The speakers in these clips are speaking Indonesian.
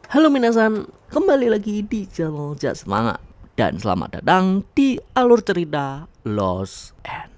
Halo minasan, kembali lagi di channel Jas Semangat. Dan selamat datang di alur cerita Lost End.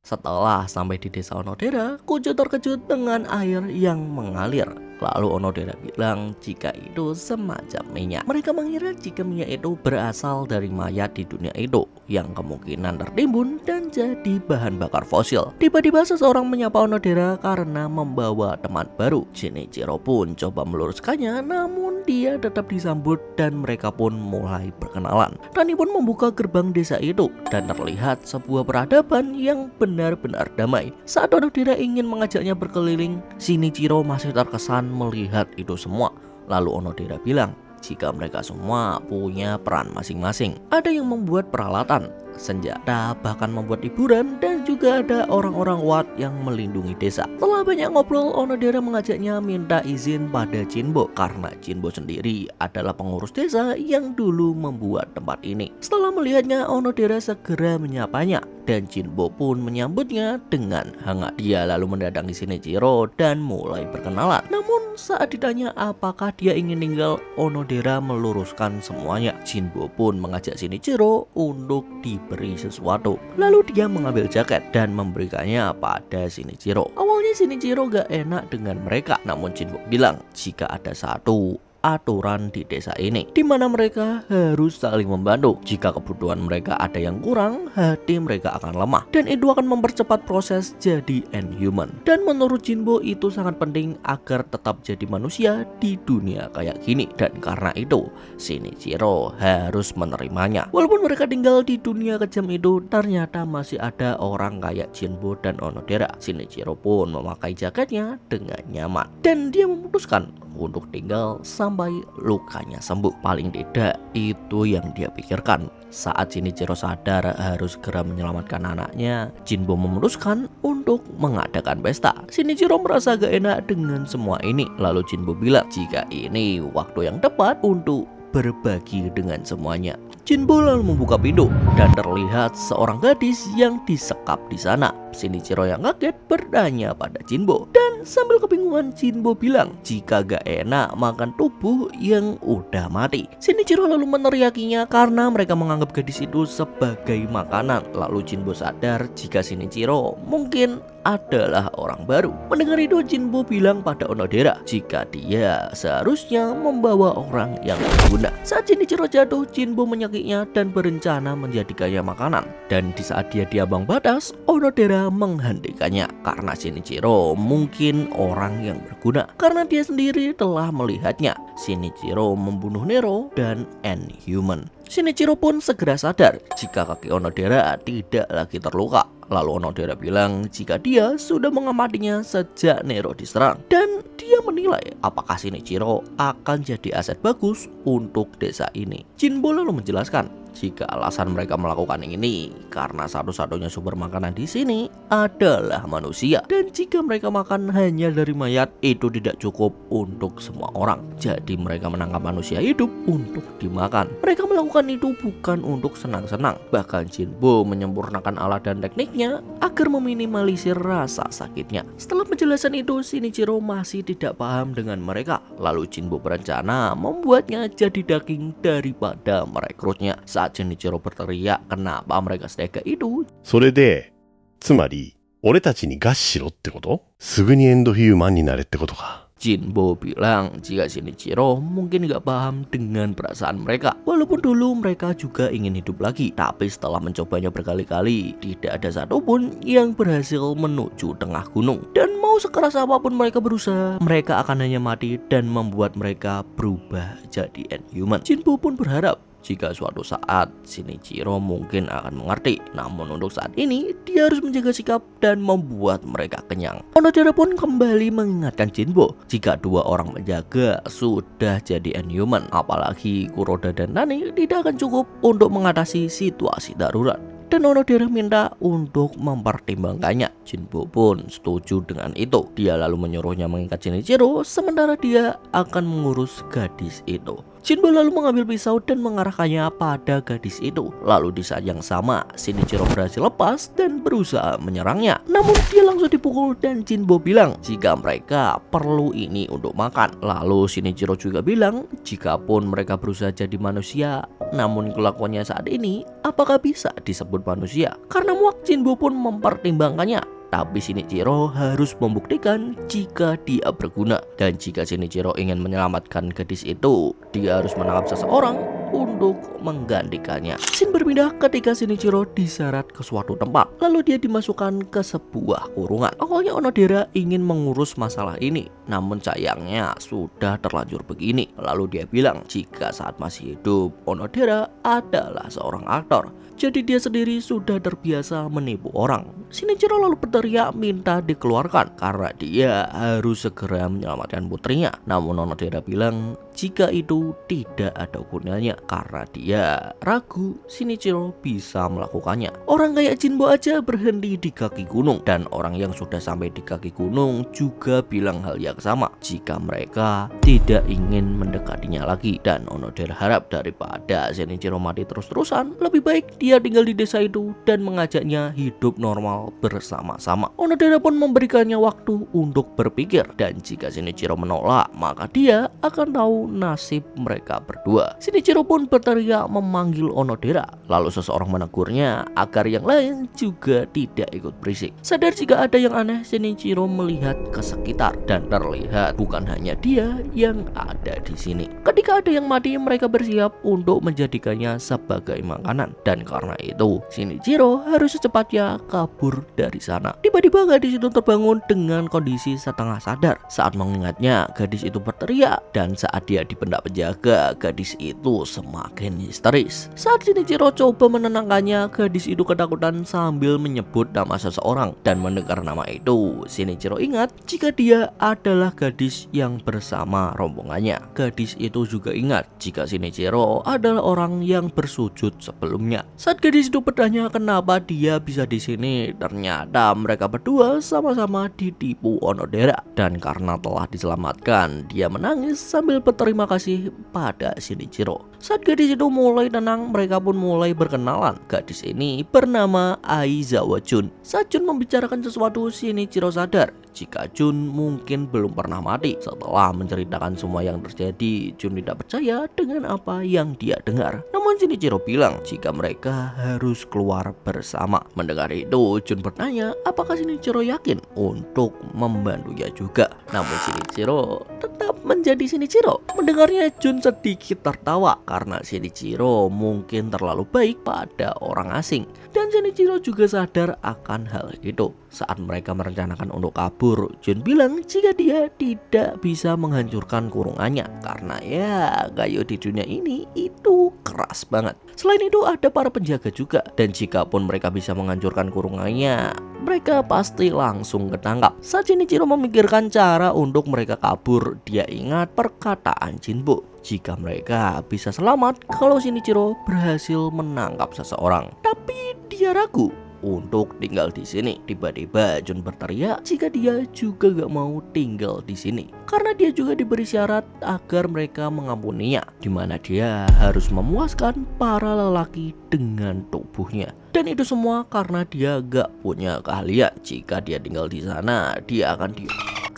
Setelah sampai di desa Onodera, Kujo terkejut dengan air yang mengalir. Lalu Onodera bilang jika itu semacam minyak. Mereka mengira jika minyak itu berasal dari mayat di dunia itu yang kemungkinan tertimbun dan jadi bahan bakar fosil. Tiba-tiba seseorang menyapa Onodera karena membawa teman baru. Shinichiro pun coba meluruskannya, namun dia tetap disambut dan mereka pun mulai berkenalan. Rani pun membuka gerbang desa itu dan terlihat sebuah peradaban yang benar-benar damai. Saat Onodera ingin mengajaknya berkeliling, Shinichiro masih terkesan melihat itu semua. Lalu Onodera bilang jika mereka semua punya peran masing-masing. Ada yang membuat peralatan, senjata, bahkan membuat hiburan, dan juga ada orang-orang Watt yang melindungi desa. Setelah banyak ngobrol, Onodera mengajaknya minta izin pada Jinbo karena Jinbo sendiri adalah pengurus desa yang dulu membuat tempat ini. Setelah melihatnya, Onodera segera menyapanya dan Jinbo pun menyambutnya dengan hangat. Dia lalu mendatangi Shinichiro dan mulai berkenalan. Namun saat ditanya apakah dia ingin tinggal, Onodera meluruskan semuanya. Jinbo pun mengajak Shinichiro untuk diberi sesuatu. Lalu dia mengambil jaket dan memberikannya pada Shinichiro. Awalnya Shinichiro gak enak dengan mereka, namun Jinbo bilang jika ada satu aturan di desa ini di mana mereka harus saling membantu. Jika kebutuhan mereka ada yang kurang, hati mereka akan lemah dan itu akan mempercepat proses jadi Inhuman. Dan menurut Jinbo itu sangat penting agar tetap jadi manusia di dunia kayak gini. Dan karena itu Shinichiro harus menerimanya. Walaupun mereka tinggal di dunia kejam itu, ternyata masih ada orang kayak Jinbo dan Onodera. Shinichiro pun memakai jaketnya dengan nyaman dan dia memutuskan untuk tinggal sampai lukanya sembuh. Paling tidak itu yang dia pikirkan. Saat Shinichiro sadar harus segera menyelamatkan anaknya, Jinbo memutuskan untuk mengadakan pesta. Shinichiro merasa gak enak dengan semua ini. Lalu Jinbo bilang jika ini waktu yang tepat untuk berbagi dengan semuanya. Jinbo lalu membuka pintu dan terlihat seorang gadis yang disekap di sana. Shinichiro yang kaget bertanya pada Jinbo dan sambil kebingungan Jinbo bilang jika gak enak makan tubuh yang udah mati. Shinichiro lalu meneriakinya karena mereka menganggap gadis itu sebagai makanan. Lalu Jinbo sadar jika Shinichiro mungkin adalah orang baru. Mendengar itu Jinbo bilang pada Onodera jika dia seharusnya membawa orang yang berguna. Saat Shinichiro jatuh, Jinbo menyakinya dan berencana menjadikannya makanan. Dan di saat dia di ambang batas, Onodera menghentikannya karena Shinichiro mungkin orang yang berguna karena dia sendiri telah melihatnya. Shinichiro membunuh Nero dan Inhuman. Shinichiro pun segera sadar jika kaki Onodera tidak lagi terluka. Lalu Onodera bilang jika dia sudah mengamatinya sejak Nero diserang dan dia menilai apakah Shinichiro akan jadi aset bagus untuk desa ini. Jinbo lalu menjelaskan jika alasan mereka melakukan ini karena satu-satunya sumber makanan di sini adalah manusia dan jika mereka makan hanya dari mayat itu tidak cukup untuk semua orang. Jadi mereka menangkap manusia hidup untuk dimakan. Mereka melakukan itu bukan untuk senang-senang. Bahkan Jinbo menyempurnakan alat dan tekniknya agar meminimalisir rasa sakitnya. Setelah penjelasan itu Shinichiro masih tidak paham dengan mereka. Lalu Jinbo berencana membuatnya jadi daging daripada merekrutnya. Saat Shinichiro berteriak kenapa mereka setega itu, それで、つまり、俺たちに餓死しろってこと？すぐにエンドヒューマンになれってことか。 Jinbo bilang jika Shinichiro mungkin gak paham dengan perasaan mereka. Walaupun dulu mereka juga ingin hidup lagi, tapi setelah mencobanya berkali-kali, tidak ada satupun yang berhasil menuju tengah gunung. Dan mau sekeras apapun mereka berusaha, mereka akan hanya mati dan membuat mereka berubah jadi Inhuman. Jinbo pun berharap jika suatu saat Shinichiro mungkin akan mengerti. Namun untuk saat ini dia harus menjaga sikap dan membuat mereka kenyang. Onodera pun kembali mengingatkan Jinbo jika dua orang menjaga sudah jadi Inhuman, apalagi Kuroda dan Nani tidak akan cukup untuk mengatasi situasi darurat. Dan Onodera minta untuk mempertimbangkannya. Jinbo pun setuju dengan itu. Dia lalu menyuruhnya mengikat Shinichiro sementara dia akan mengurus gadis itu. Jinbo lalu mengambil pisau dan mengarahkannya pada gadis itu. Lalu di saat yang sama, Shinichiro berhasil lepas dan berusaha menyerangnya. Namun dia langsung dipukul dan Jinbo bilang jika mereka perlu ini untuk makan. Lalu Shinichiro juga bilang jika pun mereka berusaha jadi manusia, namun kelakuannya saat ini apakah bisa disebut manusia? Karena muak, Jinbo pun mempertimbangkannya. Tapi Shinichiro harus membuktikan jika dia berguna. Dan jika Shinichiro ingin menyelamatkan gadis itu, dia harus menangkap seseorang untuk menggantikannya. Scene berpindah ketika Shinichiro diseret ke suatu tempat. Lalu dia dimasukkan ke sebuah kurungan. Awalnya Onodera ingin mengurus masalah ini, namun sayangnya sudah terlanjur begini. Lalu dia bilang jika saat masih hidup, Onodera adalah seorang aktor. Jadi dia sendiri sudah terbiasa menipu orang. Shinichiro lalu berteriak minta dikeluarkan karena dia harus segera menyelamatkan putrinya. Namun Onodera bilang jika itu tidak ada gunanya karena dia ragu Shinichiro bisa melakukannya. Orang kayak Jinbo aja berhenti di kaki gunung, dan orang yang sudah sampai di kaki gunung juga bilang hal yang sama jika mereka tidak ingin mendekatinya lagi. Dan Onodera harap daripada Shinichiro mati terus-terusan, lebih baik dia tinggal di desa itu dan mengajaknya hidup normal bersama-sama. Onodera pun memberikannya waktu untuk berpikir, dan jika Shinichiro menolak, maka dia akan tahu nasib mereka berdua. Shinichiro pun berteriak memanggil Onodera, lalu seseorang menegurnya agar yang lain juga tidak ikut berisik. Sadar jika ada yang aneh, Shinichiro melihat ke sekitar dan terlihat bukan hanya dia yang ada di sini. Ketika ada yang mati, mereka bersiap untuk menjadikannya sebagai makanan, dan karena itu Shinichiro harus secepatnya kabur dari sana. Tiba-tiba gadis itu terbangun dengan kondisi setengah sadar. Saat mengingatnya, gadis itu berteriak, dan saat dia dipendak penjaga, gadis itu semakin histeris. Saat Shinichiro coba menenangkannya, gadis itu ketakutan sambil menyebut nama seseorang, dan mendengar nama itu, Shinichiro ingat jika dia adalah gadis yang bersama rombongannya. Gadis itu juga ingat jika Shinichiro adalah orang yang bersujud sebelumnya. Saat gadis itu bertanya kenapa dia bisa di sini, ternyata mereka berdua sama-sama ditipu Onodera, dan karena telah diselamatkan, dia menangis sambil berterima kasih pada Shinichiro. Saat gadis itu mulai tenang, mereka pun mulai berkenalan. Gadis ini bernama Aizawa Jun. Saat Jun membicarakan sesuatu, Shinichiro sadar jika Jun mungkin belum pernah mati. Setelah menceritakan semua yang terjadi, Jun tidak percaya dengan apa yang dia dengar. Namun Shinichiro bilang jika mereka harus keluar bersama. Mendengar itu, Jun bertanya apakah Shinichiro yakin untuk membantunya juga. Namun Shinichiro tetap menjadi Shinichiro. Mendengarnya, Jun sedikit tertawa karena Shinichiro mungkin terlalu baik pada orang asing. Dan Shinichiro juga sadar akan hal itu. Saat mereka merencanakan untuk kabur, Jun bilang jika dia tidak bisa menghancurkan kurungannya karena ya kayu di dunia ini itu keras banget. Selain itu ada para penjaga juga, dan jika pun mereka bisa menghancurkan kurungannya, mereka pasti langsung ketangkap. Saat Shinichiro memikirkan cara untuk mereka kabur, dia ingat perkataan Jinbo jika mereka bisa selamat kalau Shinichiro berhasil menangkap seseorang. Tapi dia ragu untuk tinggal di sini. Tiba-tiba Jun berteriak jika dia juga gak mau tinggal di sini karena dia juga diberi syarat agar mereka mengampuninya, dimana dia harus memuaskan para lelaki dengan tubuhnya. Dan itu semua karena dia gak punya keahlian. Jika dia tinggal di sana, dia akan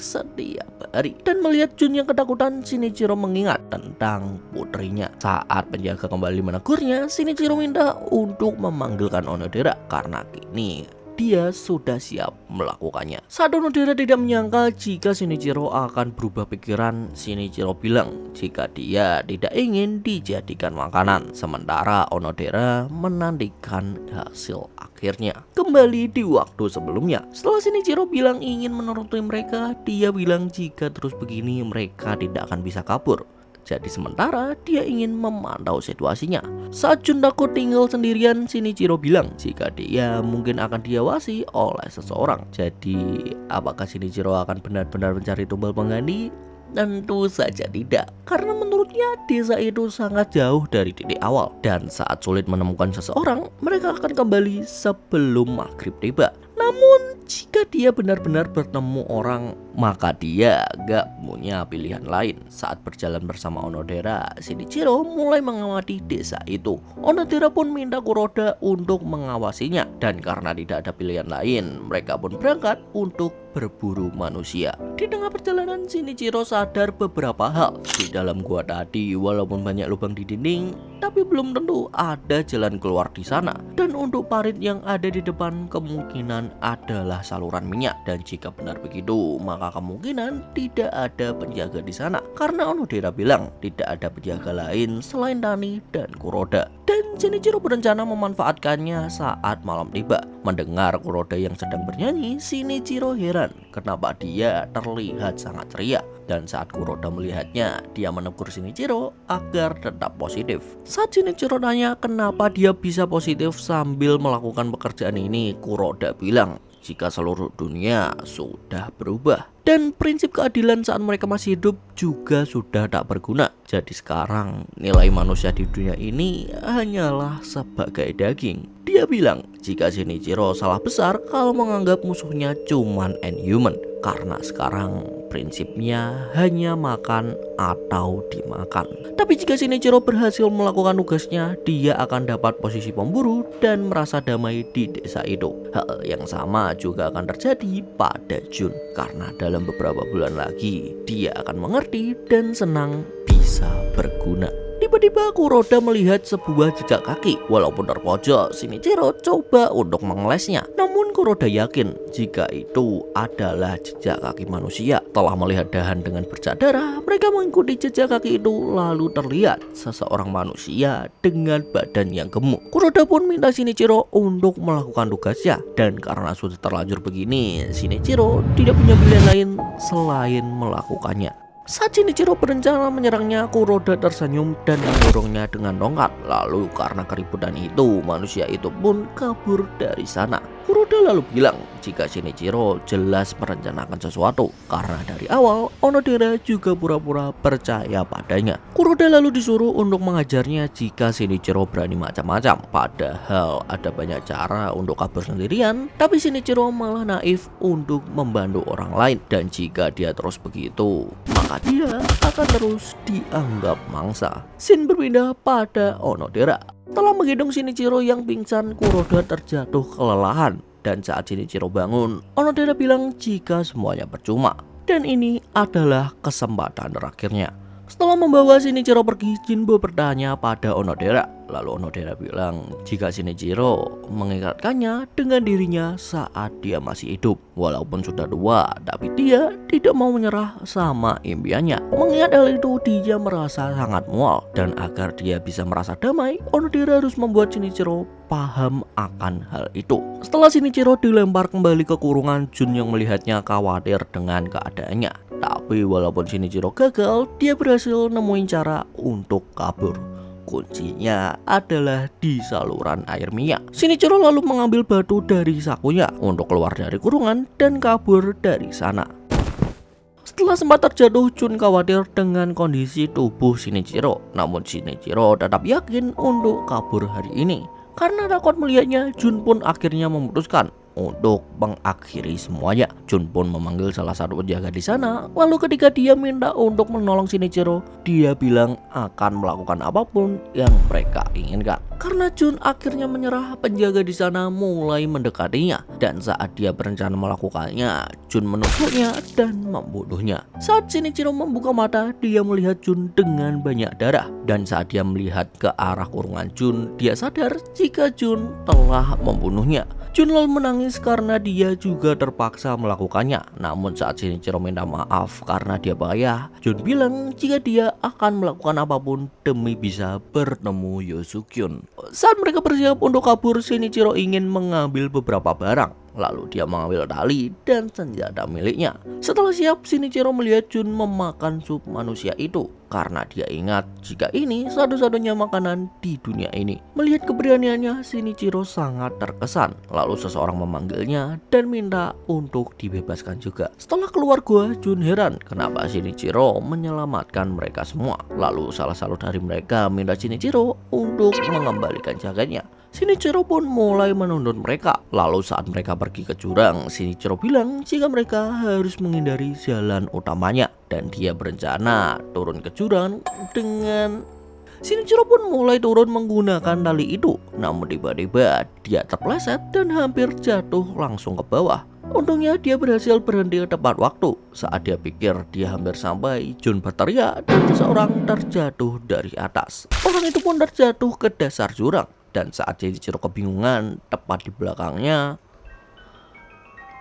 setiap hari. Dan melihat Jun yang ketakutan, Shinichiro mengingat tentang putrinya. Saat penjaga kembali menegurnya, Shinichiro minta untuk memanggilkan Onodera karena kini dia sudah siap melakukannya. Saat Onodera tidak menyangka jika Shinichiro akan berubah pikiran, Shinichiro bilang jika dia tidak ingin dijadikan makanan. Sementara Onodera menantikan hasil akhirnya. Kembali di waktu sebelumnya, setelah Shinichiro bilang ingin menuruti mereka, dia bilang jika terus begini mereka tidak akan bisa kabur. Jadi sementara dia ingin memantau situasinya. Saat Jun takut tinggal sendirian, Shinichiro bilang jika dia mungkin akan diawasi oleh seseorang. Jadi apakah Shinichiro akan benar-benar mencari tumbal pengganti? Tentu saja tidak, karena menurutnya desa itu sangat jauh dari titik awal, dan saat sulit menemukan seseorang, mereka akan kembali sebelum maghrib tiba. Namun jika dia benar-benar bertemu orang, maka dia gak punya pilihan lain. Saat berjalan bersama Onodera, Shinichiro mulai mengamati desa itu. Onodera pun minta Kuroda untuk mengawasinya, dan karena tidak ada pilihan lain, mereka pun berangkat untuk berburu manusia. Di tengah perjalanan, Shinichiro sadar beberapa hal. Di dalam gua tadi, walaupun banyak lubang di dinding, tapi belum tentu ada jalan keluar di sana. Dan untuk parit yang ada di depan kemungkinan adalah saluran minyak. Dan jika benar begitu, maka kemungkinan tidak ada penjaga di sana. Karena Onodera bilang tidak ada penjaga lain selain Tani dan Kuroda. Dan Shinichiro berencana memanfaatkannya saat malam tiba. Mendengar Kuroda yang sedang bernyanyi, Shinichiro heran kenapa dia terlihat sangat ceria. Dan saat Kuroda melihatnya, dia menegur Shinichiro agar tetap positif. Saat Shinichiro tanya kenapa dia bisa positif sambil melakukan pekerjaan ini, Kuroda bilang jika seluruh dunia sudah berubah dan prinsip keadilan saat mereka masih hidup juga sudah tak berguna. Jadi sekarang nilai manusia di dunia ini hanyalah sebagai daging. Dia bilang jika Shinichiro salah besar kalau menganggap musuhnya cuman inhuman, karena sekarang prinsipnya hanya makan atau dimakan. Tapi jika Shinichiro berhasil melakukan tugasnya, dia akan dapat posisi pemburu dan merasa damai di desa itu. Hal yang sama juga akan terjadi pada Jun, karena dalam beberapa bulan lagi dia akan mengerti dan senang bisa berguna. Tiba-tiba Kuroda melihat sebuah jejak kaki. Walaupun terpojok, Shinichiro coba untuk mengelesnya. Namun Kuroda yakin jika itu adalah jejak kaki manusia. Setelah melihat dahan dengan bercak darah, mereka mengikuti jejak kaki itu. Lalu terlihat seseorang manusia dengan badan yang gemuk. Kuroda pun minta Shinichiro untuk melakukan tugasnya. Dan karena sudah terlanjur begini, Shinichiro tidak punya pilihan lain selain melakukannya. Saat Shinichiro berencana menyerangnya, Kuroda tersenyum dan mendorongnya dengan tongkat. Lalu karena keributan itu, manusia itu pun kabur dari sana. Kuroda lalu bilang jika Shinichiro jelas merencanakan sesuatu, karena dari awal Onodera juga pura-pura percaya padanya. Kuroda lalu disuruh untuk mengajarnya jika Shinichiro berani macam-macam. Padahal ada banyak cara untuk kabur sendirian, tapi Shinichiro malah naif untuk membantu orang lain. Dan jika dia terus begitu, maka dia akan terus dianggap mangsa. Scene berpindah pada Onodera. Setelah menggendong Shinichiro yang pingsan, Kuroda terjatuh kelelahan. Dan saat Shinichiro bangun, Onodera bilang jika semuanya percuma. Dan ini adalah kesempatan terakhirnya. Setelah membawa Shinichiro pergi, Jinbo bertanya pada Onodera. Lalu Onodera bilang jika Shinichiro mengikatkannya dengan dirinya saat dia masih hidup. Walaupun sudah tua, tapi dia tidak mau menyerah sama impiannya. Mengingat hal itu, dia merasa sangat mual. Dan agar dia bisa merasa damai, Onodera harus membuat Shinichiro paham akan hal itu. Setelah Shinichiro dilempar kembali ke kurungan, Jun yang melihatnya khawatir dengan keadaannya. Tapi walaupun Shinichiro gagal, dia berhasil nemuin cara untuk kabur. Kuncinya adalah di saluran air minyak. Shinichiro lalu mengambil batu dari sakunya untuk keluar dari kurungan dan kabur dari sana. Setelah sempat terjatuh, Jun khawatir dengan kondisi tubuh Shinichiro. Namun Shinichiro tetap yakin untuk kabur hari ini. Karena takut melihatnya, Jun pun akhirnya memutuskan untuk mengakhiri semuanya. Jun pun memanggil salah satu penjaga di sana. Lalu ketika dia minta untuk menolong Shinichiro, dia bilang akan melakukan apapun yang mereka inginkan. Karena Jun akhirnya menyerah, penjaga di sana mulai mendekatinya. Dan saat dia berencana melakukannya, Jun menusuknya dan membunuhnya. Saat Shinichiro membuka mata, dia melihat Jun dengan banyak darah. Dan saat dia melihat ke arah kurungan Jun, dia sadar jika Jun telah membunuhnya. Jun lalu menangis karena dia juga terpaksa melakukannya. Namun saat Shinichiro minta maaf karena dia payah, Jun bilang jika dia akan melakukan apapun demi bisa bertemu Yosukyun. Saat mereka bersiap untuk kabur, Shinichiro ingin mengambil beberapa barang. Lalu dia mengambil tali dan senjata miliknya. Setelah siap, Shinichiro melihat Jun memakan sup manusia itu. Karena dia ingat jika ini satu-satunya makanan di dunia ini. Melihat keberaniannya, Shinichiro sangat terkesan. Lalu seseorang memanggilnya dan minta untuk dibebaskan juga. Setelah keluar gua, Jun heran kenapa Shinichiro menyelamatkan mereka semua. Lalu salah satu dari mereka minta Shinichiro untuk mengembalikan jaketnya. Shinichiro pun mulai menuntun mereka. Lalu saat mereka pergi ke jurang, Shinichiro bilang jika mereka harus menghindari jalan utamanya. Dan dia berencana turun ke jurang dengan... Shinichiro pun mulai turun menggunakan tali itu. Namun tiba-tiba dia terpleset dan hampir jatuh langsung ke bawah. Untungnya dia berhasil berhenti tepat waktu. Saat dia pikir dia hampir sampai, Jun berteriak dan seseorang terjatuh dari atas. Orang itu pun terjatuh ke dasar jurang. Dan saat Shinichiro kebingungan, tepat di belakangnya,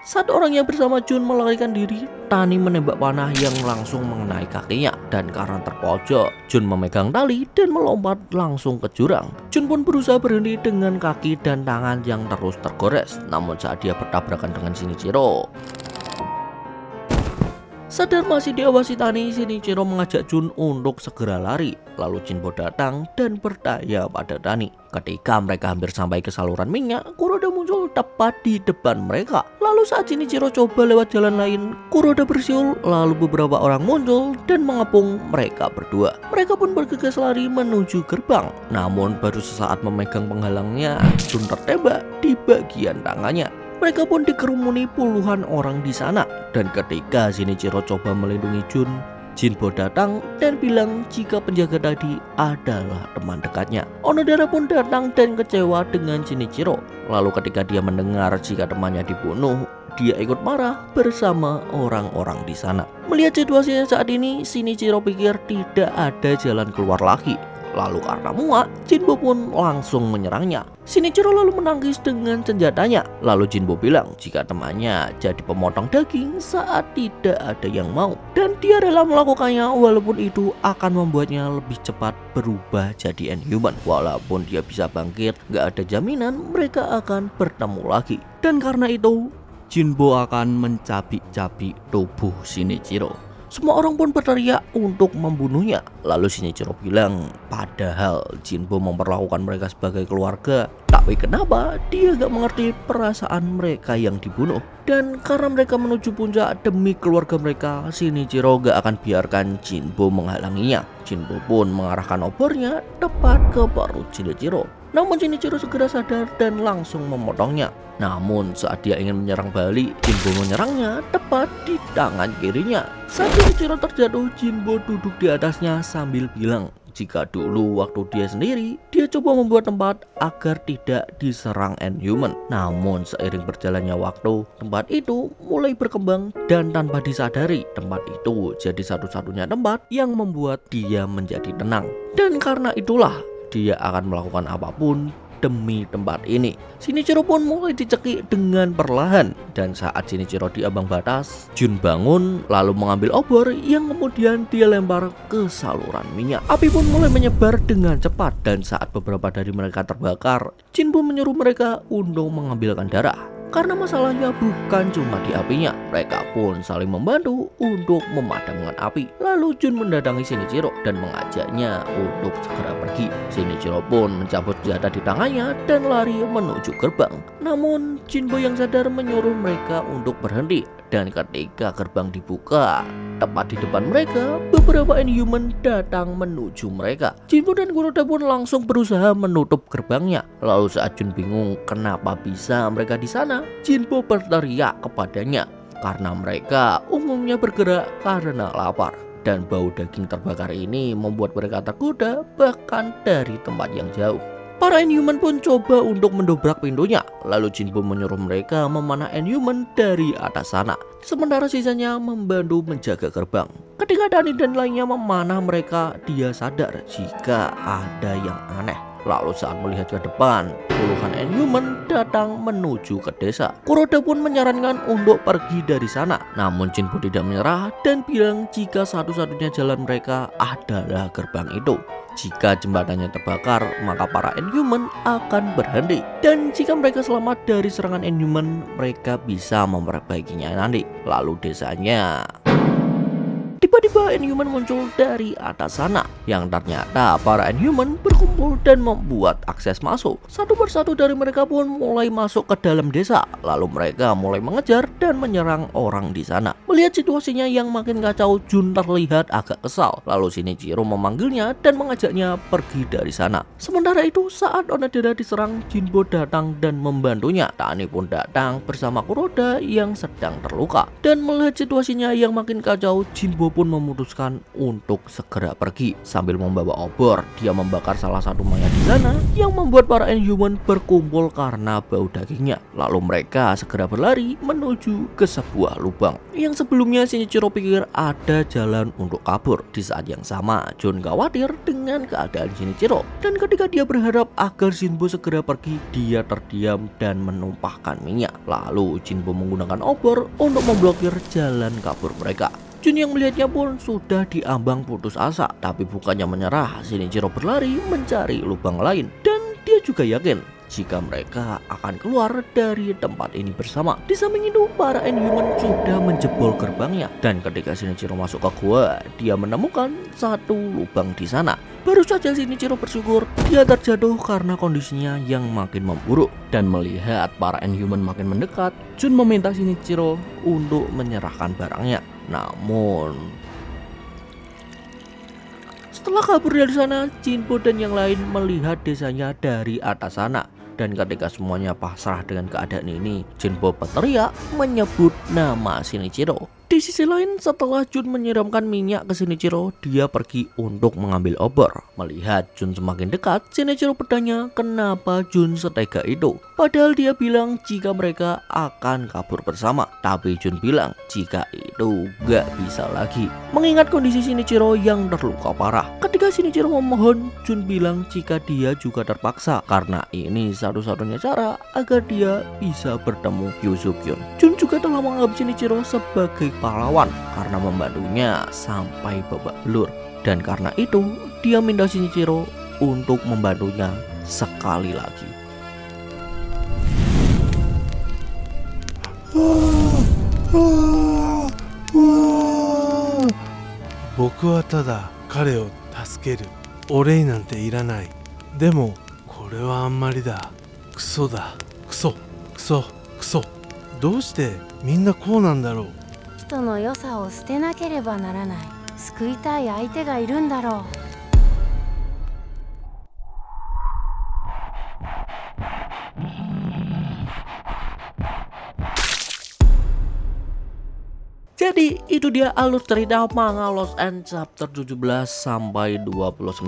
saat orangnya bersama Jun melarikan diri, Tani menembak panah yang langsung mengenai kakinya. Dan karena terpojok, Jun memegang tali dan melompat langsung ke jurang. Jun pun berusaha berhenti dengan kaki dan tangan yang terus tergores. Namun saat dia bertabrakan dengan Shinichiro, sadar masih diawasi Tani, Shinichiro mengajak Jun untuk segera lari. Lalu Jinbo datang dan berdaya pada Tani. Ketika mereka hampir sampai ke saluran minyak, Kuroda muncul tepat di depan mereka. Lalu saat Shinichiro coba lewat jalan lain, Kuroda bersiul. Lalu beberapa orang muncul dan mengepung mereka berdua. Mereka pun bergegas lari menuju gerbang. Namun baru sesaat memegang penghalangnya, Jun tertembak di bagian tangannya. Mereka pun dikerumuni puluhan orang di sana. Dan ketika Shinichiro coba melindungi Jun, Jinbo datang dan bilang jika penjaga tadi adalah teman dekatnya. Onodera pun datang dan kecewa dengan Shinichiro. Lalu ketika dia mendengar jika temannya dibunuh, dia ikut marah bersama orang-orang di sana. Melihat situasinya saat ini, Shinichiro pikir tidak ada jalan keluar lagi. Lalu karena muak, Jinbo pun langsung menyerangnya. Shinichiro lalu menangis dengan senjatanya. Lalu Jinbo bilang jika temannya jadi pemotong daging saat tidak ada yang mau. Dan dia rela melakukannya walaupun itu akan membuatnya lebih cepat berubah jadi Inhuman. Walaupun dia bisa bangkit, gak ada jaminan mereka akan bertemu lagi. Dan karena itu, Jinbo akan mencabik-cabik tubuh Shinichiro. Semua orang pun berteriak untuk membunuhnya. Lalu Shinichiro bilang, padahal Jinbo memperlakukan mereka sebagai keluarga. Tapi kenapa dia gak mengerti perasaan mereka yang dibunuh? Dan karena mereka menuju puncak demi keluarga mereka, Shinichiro gak akan biarkan Jinbo menghalanginya. Jinbo pun mengarahkan obornya tepat ke perut Shinichiro. Namun Shinichiro segera sadar dan langsung memotongnya. Namun saat dia ingin menyerang balik, Jinbo menyerangnya tepat di tangan kirinya. Saat Shinichiro terjatuh, Jinbo duduk di atasnya sambil bilang jika dulu waktu dia sendiri, dia coba membuat tempat agar tidak diserang Inhuman. Namun seiring berjalannya waktu, tempat itu mulai berkembang dan tanpa disadari, tempat itu jadi satu-satunya tempat yang membuat dia menjadi tenang. Dan karena itulah, dia akan melakukan apapun demi tempat ini. Shinichiro pun mulai dicekik dengan perlahan. Dan saat Shinichiro di ambang batas, Jun bangun lalu mengambil obor yang kemudian dia lempar ke saluran minyak. Api pun mulai menyebar dengan cepat. Dan saat beberapa dari mereka terbakar, Jinbo menyuruh mereka untuk mengambilkan darah. Karena masalahnya bukan cuma di apinya, mereka pun saling membantu untuk memadamkan api. Lalu Jun mendatangi Shinichiro dan mengajaknya untuk segera pergi. Shinichiro pun mencabut senjata di tangannya dan lari menuju gerbang. Namun Jinbo yang sadar menyuruh mereka untuk berhenti. Dan ketika gerbang dibuka, tepat di depan mereka, beberapa Inhuman datang menuju mereka. Jinbo dan Kuroda pun langsung berusaha menutup gerbangnya. Lalu saat Jun bingung kenapa bisa mereka di sana, Jinbo berteriak kepadanya karena mereka umumnya bergerak karena lapar. Dan bau daging terbakar ini membuat mereka tergoda bahkan dari tempat yang jauh. Para Inhuman pun coba untuk mendobrak pintunya. Lalu Jinbo menyuruh mereka memanah Inhuman dari atas sana, sementara sisanya membantu menjaga gerbang. Ketika Dani dan lainnya memanah mereka, dia sadar jika ada yang aneh. Lalu saat melihat ke depan, puluhan Inhuman datang menuju ke desa. Kuroda pun menyarankan untuk pergi dari sana. Namun Jinbo tidak menyerah dan bilang jika satu-satunya jalan mereka adalah gerbang itu. Jika jembatannya terbakar, maka para Inhuman akan berhenti. Dan jika mereka selamat dari serangan Inhuman, mereka bisa memperbaikinya nanti. Lalu desanya tiba-tiba Inhuman muncul dari atas sana, yang ternyata para Inhuman berkumpul dan membuat akses masuk. Satu persatu dari mereka pun mulai masuk ke dalam desa, lalu mereka mulai mengejar dan menyerang orang di sana. Melihat situasinya yang makin kacau, Jun terlihat agak kesal, lalu Shinichiro memanggilnya dan mengajaknya pergi dari sana. Sementara itu, saat Onodera diserang, Jinbo datang dan membantunya. Tani pun datang bersama Kuroda yang sedang terluka. Dan melihat situasinya yang makin kacau, Jinbo pun memutuskan untuk segera pergi. Sambil membawa obor, dia membakar salah satu mayat di sana yang membuat para Inhuman berkumpul karena bau dagingnya. Lalu mereka segera berlari menuju ke sebuah lubang yang sebelumnya Shinichiro pikir ada jalan untuk kabur. Di saat yang sama, Jun khawatir dengan keadaan Shinichiro, dan ketika dia berharap agar Jinbo segera pergi, dia terdiam dan menumpahkan minyak. Lalu Jinbo menggunakan obor untuk memblokir jalan kabur mereka. Jun yang melihatnya pun sudah diambang putus asa, tapi bukannya menyerah, Shinichiro berlari mencari lubang lain, dan dia juga yakin jika mereka akan keluar dari tempat ini bersama. Di samping itu, para Inhuman sudah menjebol gerbangnya, dan ketika Shinichiro masuk ke gua, dia menemukan satu lubang di sana. Baru saja Shinichiro bersyukur, dia terjatuh karena kondisinya yang makin memburuk. Dan melihat para Inhuman makin mendekat, Jun meminta Shinichiro untuk menyerahkan barangnya. Namun setelah kabur dari sana, Jinbo dan yang lain melihat desanya dari atas sana. Dan ketika semuanya pasrah dengan keadaan ini, Jinbo berteriak menyebut nama Shinichiro. Di sisi lain, setelah Jun menyiramkan minyak ke Shinichiro, dia pergi untuk mengambil obor. Melihat Jun semakin dekat, Shinichiro bertanya kenapa Jun setega itu. Padahal dia bilang jika mereka akan kabur bersama. Tapi Jun bilang jika itu gak bisa lagi, mengingat kondisi Shinichiro yang terluka parah. Ketika Shinichiro memohon, Jun bilang jika dia juga terpaksa, karena ini satu-satunya cara agar dia bisa bertemu Yuzukyun. Jun juga telah menganggap Shinichiro sebagai pahlawan karena membantunya sampai babak belur, dan karena itu dia minta Shinichiro untuk membantunya sekali lagi. 僕はただ彼を助ける。お礼なんていらない。でもこれはあんまりだ。クソだ。クソクソクソ。どうしてみんなこうなんだろう。人の良さを捨てなければならない。救いたい相手がいるんだろう。 Jadi itu dia alur cerita manga Lost End chapter 17 sampai 29.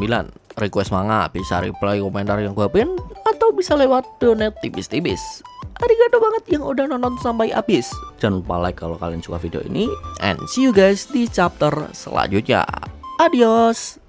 Request manga bisa reply komentar yang gue pin, atau bisa lewat donate tipis-tipis. Arigato banget yang udah nonton sampai habis. Jangan lupa like kalau kalian suka video ini, and see you guys di chapter selanjutnya. Adios.